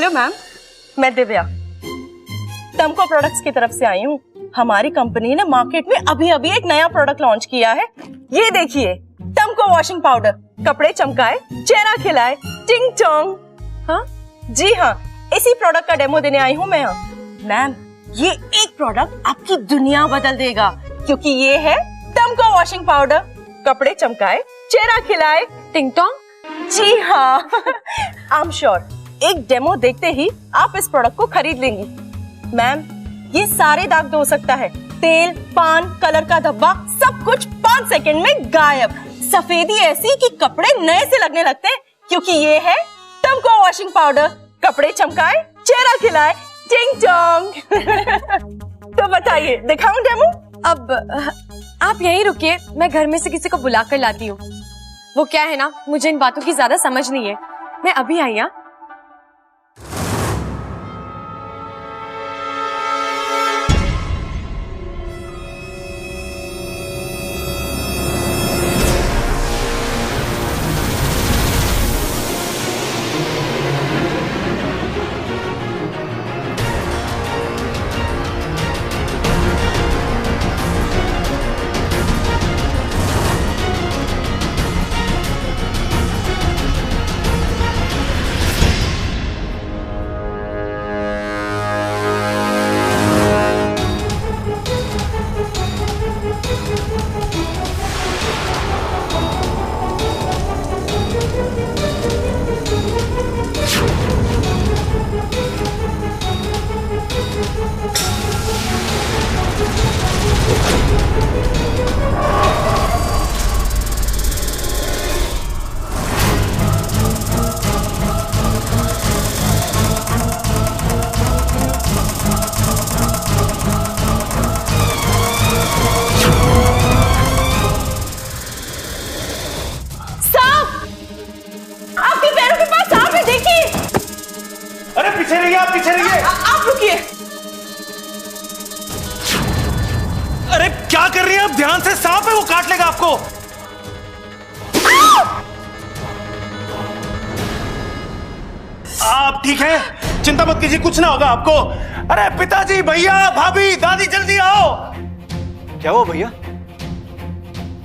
Hello ma'am, मैं Divya टम्को products की तरफ से आई हूँ। हमारी कंपनी ने मार्केट में अभी अभी एक नया प्रोडक्ट लॉन्च किया है। ये देखिए, टम्को वॉशिंग पाउडर, कपड़े चमकाए, चेहरा खिलाए, टिंग टोंग। हाँ जी हाँ, इसी प्रोडक्ट का डेमो देने आई हूँ मैं यहाँ। मैम, ये एक प्रोडक्ट आपकी दुनिया बदल देगा, क्योंकि ये है टम्को वॉशिंग पाउडर, कपड़े चमकाए, चेहरा खिलाए, टिंग टोंग। जी हाँ, आई एम श्योर एक डेमो देखते ही आप इस प्रोडक्ट को खरीद लेंगी। मैम, ये सारे दाग धो सकता है, तेल, पान, कलर का धब्बा, सब कुछ 5 सेकंड में गायब। सफेदी ऐसी कि कपड़े नए से लगने लगते हैं, क्योंकि ये है टम्को वॉशिंग पाउडर, कपड़े चमकाए, चेहरा खिलाए, टिंग टोंग। तो बताइए, दिखाऊं डेमो? अब आप यहीं रुकिए, मैं घर में से किसी को बुला कर लाती हूँ। वो क्या है ना, मुझे इन बातों की ज्यादा समझ नहीं है। मैं अभी आई। हाँ, पीछे रहिए। आप रुकिए। अरे क्या कर रही हैं आप? ध्यान से, सांप है, वो काट लेगा आपको। आप ठीक हैं? चिंता मत कीजिए, कुछ ना होगा आपको। अरे पिताजी, भैया, भाभी, दादी, जल्दी आओ। क्या हुआ भैया?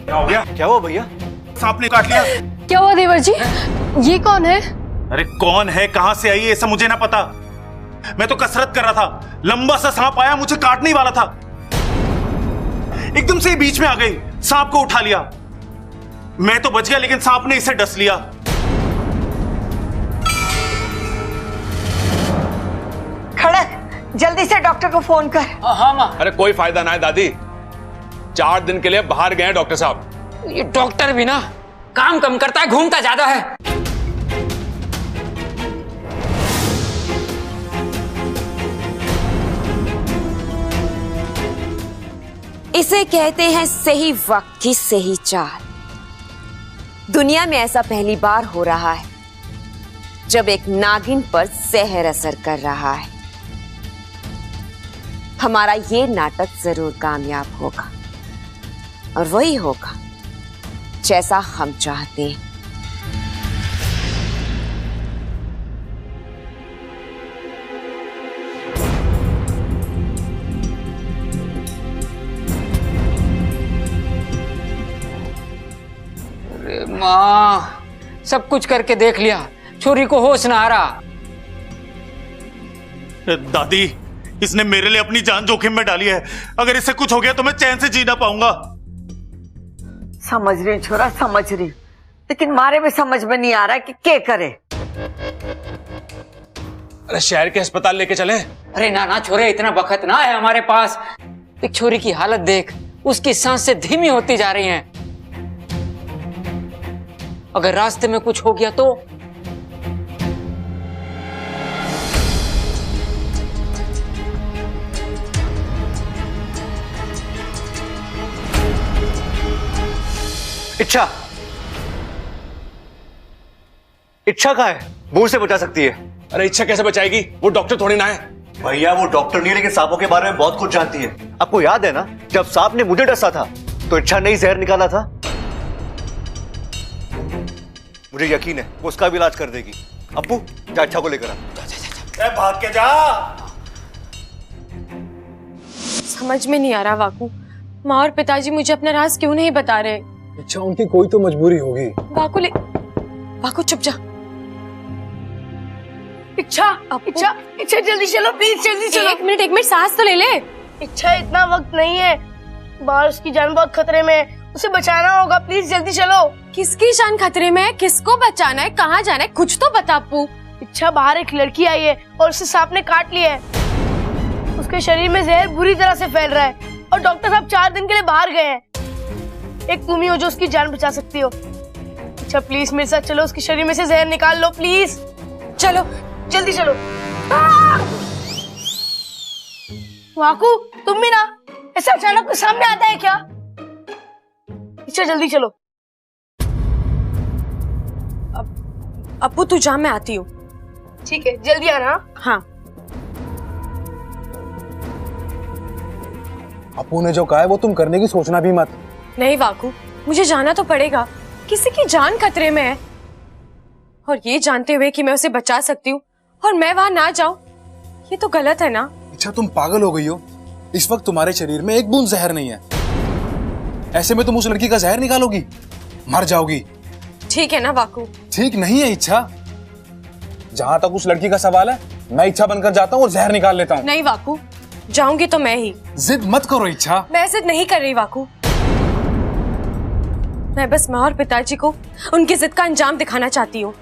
क्या हो गया? क्या हुआ भैया? सांप ने काट लिया। क्या हुआ देवर जी? ये कौन है? अरे कौन है, कहां से आई है, ऐसा मुझे ना पता। मैं तो कसरत कर रहा था, लंबा सा सांप आया, मुझे काटने ही वाला था, एकदम से बीच में आ गई, सांप को उठा लिया। मैं तो बच गया, लेकिन सांप ने इसे डस लिया। खड़क, जल्दी से डॉक्टर को फोन कर। हाँ माँ। अरे कोई फायदा ना है दादी, 4 दिन के लिए बाहर गए हैं डॉक्टर साहब। ये डॉक्टर भी ना काम कम करता है, घूमता ज्यादा है। इसे कहते हैं सही वक्त की सही चाल। दुनिया में ऐसा पहली बार हो रहा है जब एक नागिन पर जहर असर कर रहा है। हमारा ये नाटक जरूर कामयाब होगा, और वही होगा जैसा हम चाहते हैं। अरे माँ, सब कुछ करके देख लिया, छोरी को होश ना आ रहा। दादी, इसने मेरे लिए अपनी जान जोखिम में डाली है। अगर इससे कुछ हो गया तो मैं चैन से जी ना पाऊंगा। समझ रही छोरा, समझ रही, लेकिन मारे में समझ में नहीं आ रहा कि क्या करे। अरे शहर के अस्पताल लेके चले। अरे ना ना छोरे, इतना वक्त ना है हमारे पास। एक छोरी की हालत देख, उसकी सांसें धीमी होती जा रही हैं। अगर रास्ते में कुछ हो गया तो? इच्छा, इच्छा कहाँ है? बूढ़ से बचा सकती है। अरे इच्छा कैसे बचाएगी, वो डॉक्टर थोड़ी ना है। भैया वो डॉक्टर नहीं है, लेकिन सांपों के बारे में बहुत कुछ जानती है। आपको याद है ना, जब सांप ने मुझे डसा था तो इच्छा ने ही जहर निकाला था। मुझे यकीन है वो उसका भी इलाज कर देगी। अप्पू, जा इच्छा को लेकर आ। भाग के जा। समझ में नहीं आ रहा वाकू, माँ और पिताजी मुझे अपना राज क्यों नहीं बता रहे। अच्छा, उनकी कोई तो मजबूरी होगी। वाकू चुप जा। इच्छा इच्छा इच्छा जल्दी चलो प्लीज, जल्दी चलो। एक मिनट सांस तो ले ले। इच्छा इतना वक्त नहीं है, बाहर उसकी जान बहुत खतरे में है, उसे बचाना होगा, प्लीज जल्दी चलो। किसकी जान खतरे में है? किसको बचाना है? कहाँ जाना है? कुछ तो बता अप्पू। इच्छा, बाहर एक लड़की आई है और उसे सांप ने काट लिया है। उसके शरीर में जहर बुरी तरह से फैल रहा है और डॉक्टर साहब 4 दिन के लिए बाहर गए हैं। एक तुम ही हो जो उसकी जान बचा सकती हो। अच्छा प्लीज मेरे साथ चलो, उसके शरीर में से जहर निकाल लो प्लीज। चलो जल्दी चलो। वाकू तुम भी ना, ऐसा अचानक तो सामने आता है क्या? अच्छा जल्दी चलो। अप्पू तू जा, मैं आती हूँ। ठीक है, जल्दी आना। हाँ। अप्पू ने जो कहा है वो तुम करने की सोचना भी मत। नहीं वाकू, मुझे जाना तो पड़ेगा, किसी की जान खतरे में है। और ये जानते हुए कि मैं उसे बचा सकती हूँ और मैं वहां ना जाऊं, ये तो गलत है ना। अच्छा, तुम पागल हो गई हो? इस वक्त तुम्हारे शरीर में एक बूंद जहर नहीं है। ऐसे में तुम उस लड़की का जहर निकालोगी, मर जाओगी। ठीक है ना वाकू? ठीक नहीं है इच्छा। जहां तक उस लड़की का सवाल है, मैं इच्छा बनकर जाता हूँ और जहर निकाल लेता हूँ। नहीं वाकू, जाऊंगी तो मैं ही। जिद मत करो इच्छा। मैं जिद नहीं कर रही वाकू, मैं बस माँ और पिताजी को उनकी जिद का अंजाम दिखाना चाहती हूँ।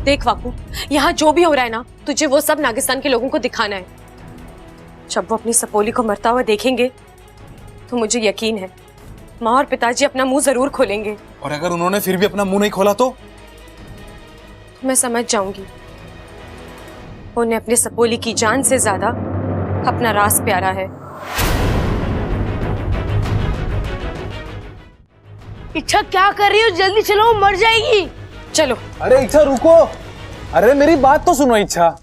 देख वाकू, यहाँ जो भी हो रहा है ना, तुझे वो सब नागिस्तान के लोगों को दिखाना है। जब वो अपनी सपोली को मरता हुआ देखेंगे तो मुझे यकीन है माँ और पिताजी अपना मुंह जरूर खोलेंगे। और अगर उन्होंने फिर भी अपना मुंह नहीं खोला तो मैं समझ जाऊंगी उन्हें अपने सपोली की जान से ज्यादा अपना राज प्यारा है। इच्छा क्या कर रही हो? जल्दी चलो, मर जाएगी। चलो। अरे इच्छा रुको, अरे मेरी बात तो सुनो इच्छा।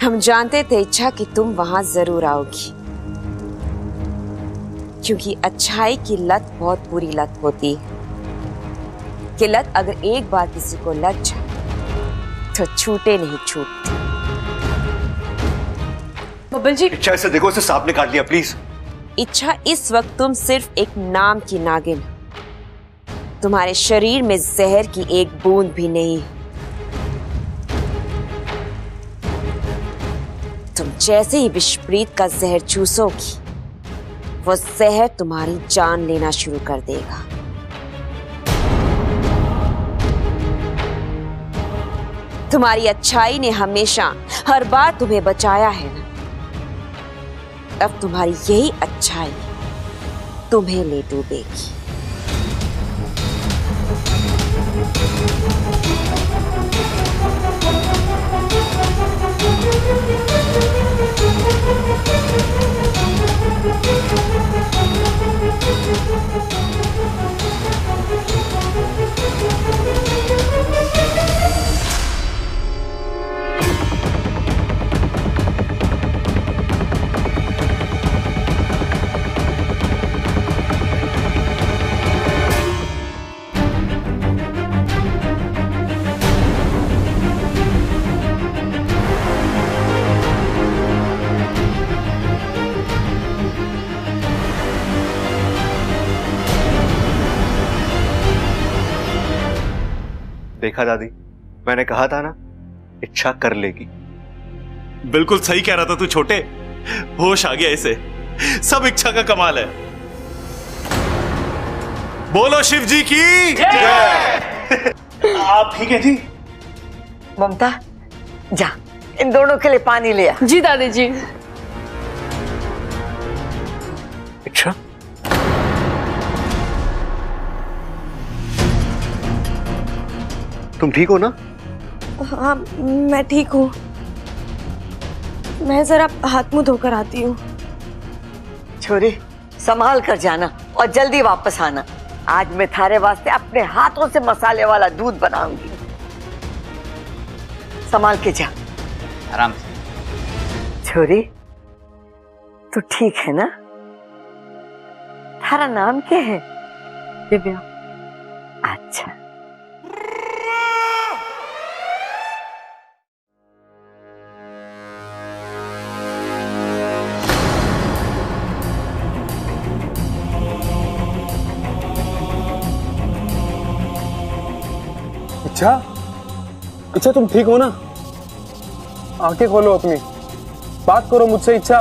हम जानते थे इच्छा कि तुम वहां जरूर आओगी, क्योंकि अच्छाई की लत बहुत बुरी लत होती है कि लत अगर एक बार किसी को लग जाए तो छूटे नहीं छूटती। बबल जी, इच्छा इसे देखो, इसे सांप ने काट लिया प्लीज। इच्छा, इस वक्त तुम सिर्फ एक नाम की नागिन, तुम्हारे शरीर में जहर की एक बूंद भी नहीं। तुम जैसे ही विषप्रीत का जहर चूसोगी, वो जहर तुम्हारी जान लेना शुरू कर देगा। तुम्हारी अच्छाई ने हमेशा हर बार तुम्हें बचाया है ना, अब तुम्हारी यही अच्छाई तुम्हें ले डूबेगी। देखा दादी, मैंने कहा था ना, इच्छा कर लेगी। बिल्कुल सही कह रहा था तू छोटे, होश आ गया इसे, सब इच्छा का कमाल है। बोलो शिव जी की जय। आप ठीक है जी? ममता, जा इन दोनों के लिए पानी ले आ। जी दादी जी। इच्छा, तुम ठीक हो ना? हाँ मैं ठीक हूँ, मैं जरा हाथ मुंह धोकर आती हूँ। छोरी, संभाल कर जाना और जल्दी वापस आना। आज मैं थारे वास्ते अपने हाथों से मसाले वाला दूध बनाऊंगी। संभाल के जा। आराम से। छोरी, तू ठीक है ना? थारा नाम क्या है? दिव्या। अच्छा। इच्छा, इच्छा तुम ठीक हो ना? आंखें खोलो अपनी, बात करो मुझसे इच्छा।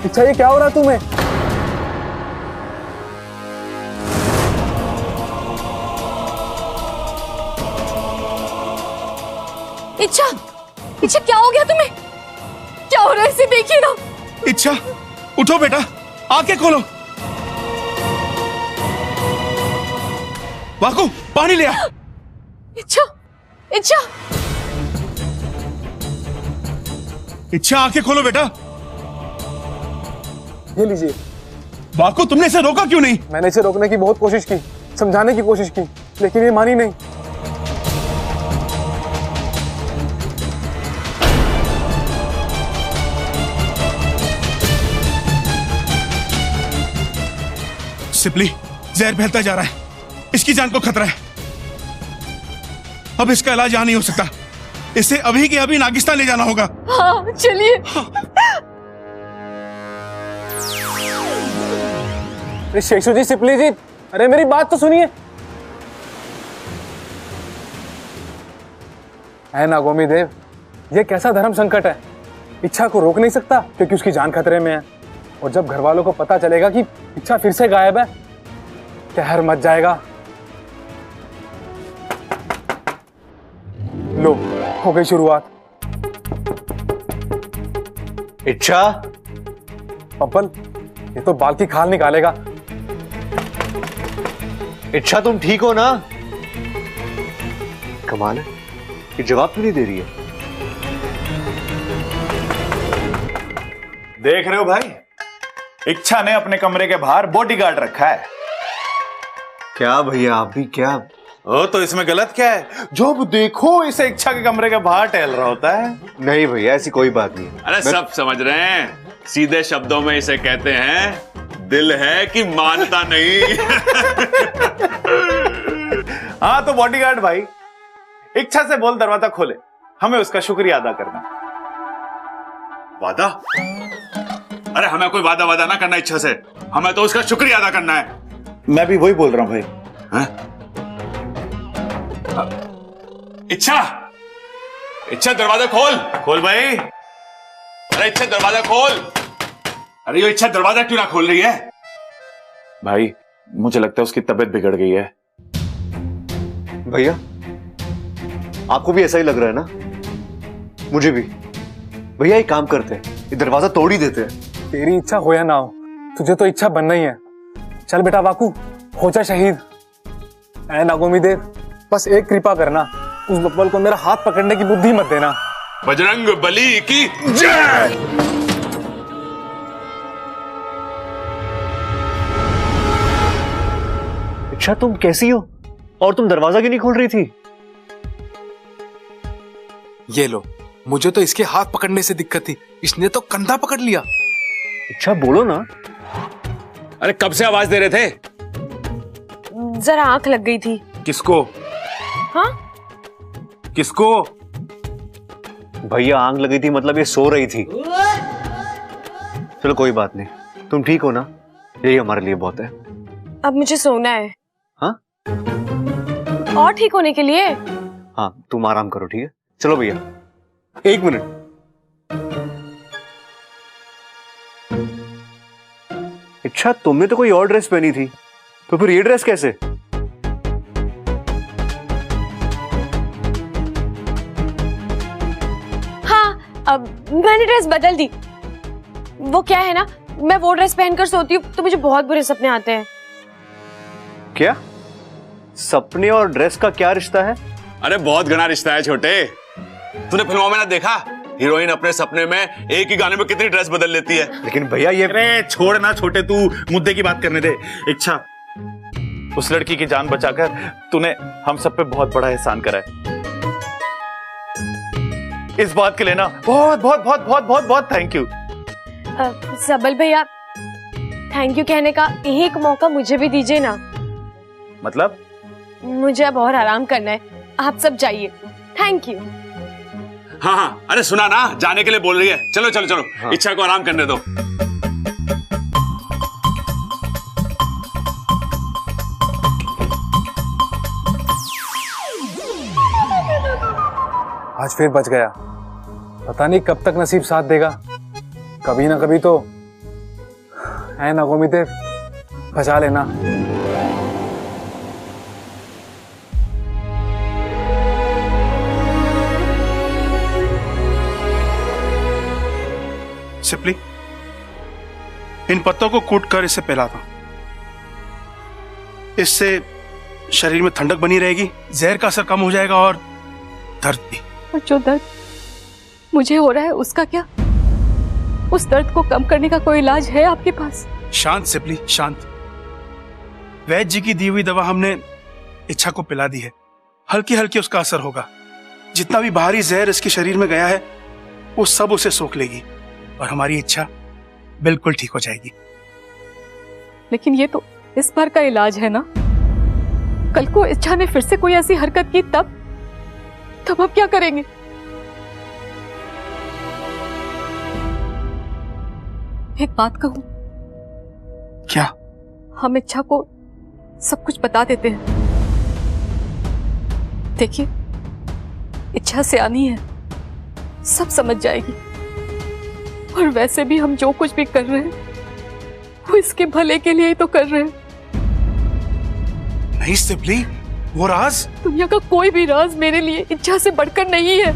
इच्छा ये क्या हो रहा है तुम्हें? इच्छा, इच्छा क्या हो गया तुम्हें? क्या हो रहा है इसे देखिए ना। इच्छा उठो बेटा, आंखें खोलो। वाकू पानी ले आ। इच्छा, इच्छा, इच्छा आंखें खोलो बेटा। ये लीजिए। वाकू तुमने इसे रोका क्यों नहीं? मैंने इसे रोकने की बहुत कोशिश की, समझाने की कोशिश की, लेकिन ये मानी नहीं। सिपली, जहर फैलता जा रहा है, इसकी जान को खतरा है। अब इसका इलाज यहां नहीं हो सकता, इसे अभी के अभी नागिस्तान ले जाना होगा। हाँ चलिए। अरे शेषू जी, सिपली जी, अरे मेरी बात तो सुनिए। है नागोमी देव, ये कैसा धर्म संकट है? इच्छा को रोक नहीं सकता क्योंकि उसकी जान खतरे में है, और जब घर वालों को पता चलेगा कि इच्छा फिर से गायब है, कहर मच जाएगा। लो, हो गई शुरुआत। इच्छा, पप्पल, ये तो बाल की खाल निकालेगा। इच्छा तुम ठीक हो ना? कमाल है, ये जवाब क्यों नहीं दे रही है? देख रहे हो भाई, इच्छा ने अपने कमरे के बाहर बॉडीगार्ड रखा है। क्या भैया, आप भी क्या? ओ तो इसमें गलत क्या है? जब देखो इसे इच्छा के कमरे के बाहर टहल रहा होता है। नहीं भैया, ऐसी कोई बात नहीं। अरे सब समझ रहे हैं, सीधे शब्दों में इसे कहते हैं दिल है कि मानता नहीं। हाँ तो बॉडीगार्ड भाई, इच्छा से बोल दरवाजा खोले, हमें उसका शुक्रिया अदा करना। वादा? अरे हमें कोई वादा ना करना इच्छा से, हमें तो उसका शुक्रिया अदा करना है। मैं भी वही बोल रहा हूं भाई। इच्छा, इच्छा दरवाजा खोल। खोल भाई। अरे इच्छा दरवाजा खोल। अरे ये इच्छा दरवाजा क्यों ना खोल रही है? भाई मुझे लगता है उसकी तबीयत बिगड़ गई है। भैया, आपको भी ऐसा ही लग रहा है ना? मुझे भी। भैया एक काम करते हैं, ये दरवाजा तोड़ ही देते हैं। तेरी इच्छा हो या ना हो, तुझे तो इच्छा बनना ही है। चल बेटा वाकू, हो जा शहीद। ऐ नागोमी देव, बस एक कृपा करना, उस बब्बल को मेरा हाथ पकड़ने की बुद्धि मत देना। बजरंग बली की जय। इच्छा तुम कैसी हो? और तुम दरवाजा क्यों नहीं खोल रही थी? ये लो, मुझे तो इसके हाथ पकड़ने से दिक्कत थी, इसने तो कंधा पकड़ लिया। इच्छा बोलो ना। अरे कब से आवाज दे रहे थे? जरा आंख लग गई थी। किसको? हाँ? किसको? भैया आंख लगी थी मतलब ये सो रही थी। चलो कोई बात नहीं, तुम ठीक हो ना? यही हमारे लिए बहुत है। अब मुझे सोना है। हाँ? और ठीक होने के लिए? हाँ, तुम आराम करो, ठीक है? चलो भैया, एक मिनट। इच्छा, तुमने तो कोई और ड्रेस पहनी थी, तो फिर ये ड्रेस कैसे? हाँ, अब मैंने ड्रेस बदल दी। वो क्या है ना, मैं वो ड्रेस पहनकर सोती हूँ तो मुझे बहुत बुरे सपने आते हैं। क्या? सपने और ड्रेस का क्या रिश्ता है? अरे बहुत घना रिश्ता है छोटे। तूने फिल्मों में ना देखा, हीरोइन अपने सपने में एक ही गाने में कितनी ड्रेस बदल लेती है। लेकिन भैया ये... अरे छोड़ ना छोटे, तू मुद्दे की बात करने दे। इच्छा, उस लड़की की जान बचाकर तूने हम सब पे बहुत बड़ा एहसान करा है। इस बात के लिए ना बहुत बहुत बहुत बहुत बहुत बहुत थैंक यू। सबल भैया, थैंक यू कहने का एक मौका मुझे भी दीजिए ना। मतलब? मुझे अब और आराम करना है, आप सब जाइए। Thank you. हाँ हाँ, अरे सुना ना, जाने के लिए बोल रही है। चलो चलो चलो, हाँ। इच्छा को आराम करने दो। आज फिर बच गया। पता नहीं कब तक नसीब साथ देगा, कभी ना कभी तो है नागोमी देव, बचा लेना। सिप्ली, इन पत्तों को कूट कर इसे पिलाता हूं। इससे शरीर में ठंडक बनी रहेगी, जहर का असर कम हो जाएगा और दर्द भी। और जो दर्द मुझे हो रहा है उसका क्या? उस दर्द को कम करने का कोई इलाज है आपके पास? शांत सिप्ली, शांत। वैद्य जी की दी हुई दवा हमने इच्छा को पिला दी है, हल्की हल्की उसका असर होगा। जितना भी बाहरी जहर इसके शरीर में गया है वो सब उसे सोख लेगी और हमारी इच्छा बिल्कुल ठीक हो जाएगी। लेकिन ये तो इस बार का इलाज है ना, कल को इच्छा ने फिर से कोई ऐसी हरकत की तब अब क्या करेंगे? एक बात कहूं? क्या? हम इच्छा को सब कुछ बता देते हैं। देखिए, इच्छा सियानी है, सब समझ जाएगी। और वैसे भी हम जो कुछ भी कर रहे हैं वो इसके भले के लिए ही तो कर रहे हैं। नहीं सिप्ली, वो राज, दुनिया का कोई भी राज मेरे लिए इच्छा से बढ़कर नहीं है।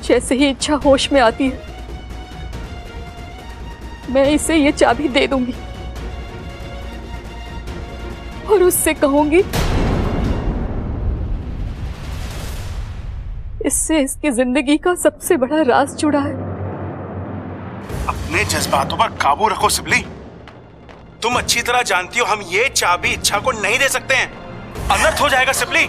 जैसे ही इच्छा होश में आती है मैं इसे ये चाबी दे दूंगी और उससे कहूंगी इससे इसकी जिंदगी का सबसे बड़ा राज जुड़ा है। अपने जज्बातों पर काबू रखो सिप्ली। तुम अच्छी तरह जानती हो हम ये चाबी इच्छा को नहीं दे सकते हैं, अनर्थ हो जाएगा सिप्ली।